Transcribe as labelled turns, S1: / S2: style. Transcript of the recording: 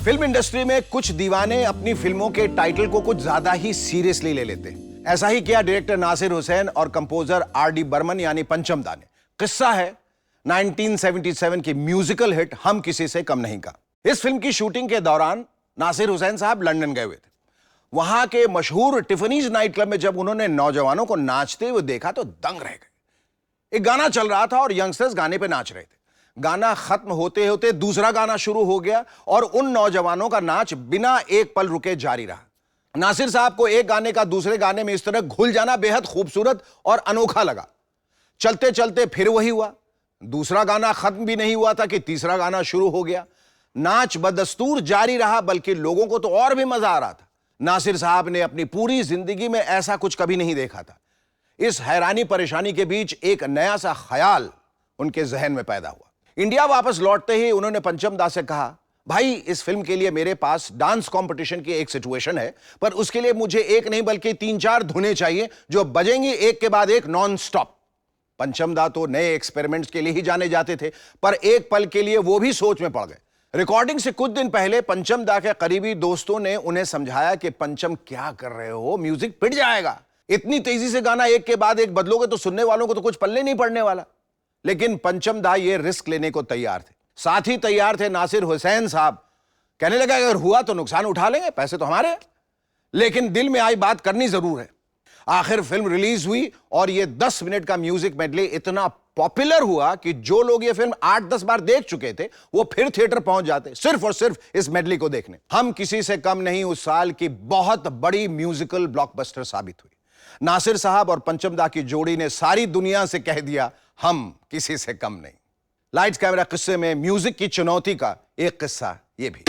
S1: Film industry में कुछ दीवाने अपनी फिल्मों के टाइटल को कुछ ज्यादा ही सीरियसली ले लेते हैं। ऐसा ही किया डायरेक्टर नासिर हुसैन और कंपोजर R.D. बर्मन यानी पंचम दा ने। किस्सा है 1977 की म्यूजिकल हिट हम किसी से कम नहीं का। इस फिल्म की शूटिंग के दौरान नासिर हुसैन साहब लंदन गए हुए थे। वहां के मशहूर टिफनीज नाइट क्लब में जब उन्होंने नौजवानों को नाचते हुए देखा तो दंग रह गए। एक गाना चल रहा था और यंगस्टर्स गाने पे नाच रहे थे। गाना खत्म होते होते दूसरा गाना शुरू हो गया और उन नौजवानों का नाच बिना एक पल रुके जारी रहा। नासिर साहब को एक गाने का दूसरे गाने में इस तरह घुल जाना बेहद खूबसूरत और अनोखा लगा। चलते चलते फिर वही हुआ। दूसरा गाना खत्म भी नहीं हुआ था कि तीसरा गाना शुरू हो गया। नाच बदस्तूर जारी रहा, बल्कि लोगों को तो और भी मजा आ रहा था। नासिर साहब ने अपनी पूरी जिंदगी में ऐसा कुछ कभी नहीं देखा था। इस हैरानी परेशानी के बीच एक नया सा ख्याल उनके जहन में पैदा हुआ। इंडिया वापस लौटते ही उन्होंने पंचम दा से कहा, भाई इस फिल्म के लिए मेरे पास डांस कंपटीशन की एक सिचुएशन है, पर उसके लिए मुझे एक नहीं बल्कि 3-4 धुनें चाहिए जो बजेंगी एक के बाद एक नॉन स्टॉप। पंचम दा तो नए एक्सपेरिमेंट्स के लिए ही जाने जाते थे, पर एक पल के लिए वो भी सोच में पड़ गए। रिकॉर्डिंग से कुछ दिन पहले पंचम दा के करीबी दोस्तों ने उन्हें समझाया कि पंचम क्या कर रहे हो, म्यूजिक पिट जाएगा। इतनी तेजी से गाना एक के बाद एक बदलोगे तो सुनने वालों को तो कुछ पल्ले नहीं पड़ने वाला। लेकिन पंचम दा ये रिस्क लेने को तैयार थे। साथ ही तैयार थे नासिर हुसैन साहब। कहने लगा अगर हुआ तो नुकसान उठा लेंगे, पैसे तो हमारे हैं। लेकिन दिल में आई बात करनी जरूर है। आखिर फिल्म रिलीज हुई और ये 10 मिनट का म्यूजिक मेडले इतना पॉपुलर हुआ कि जो लोग ये फिल्म 8-10 बार देख चुके थे वो फिर थिएटर पहुंच जाते सिर्फ और सिर्फ इस मेडले को देखने। हम किसी से कम नहीं उस साल की बहुत बड़ी म्यूजिकल ब्लॉकबस्टर साबित हुई। नासिर साहब और पंचम दा की जोड़ी ने सारी दुनिया से कह दिया हम किसी से कम नहीं। लाइट्स कैमरा किस्से में म्यूजिक की चुनौती का एक किस्सा ये भी।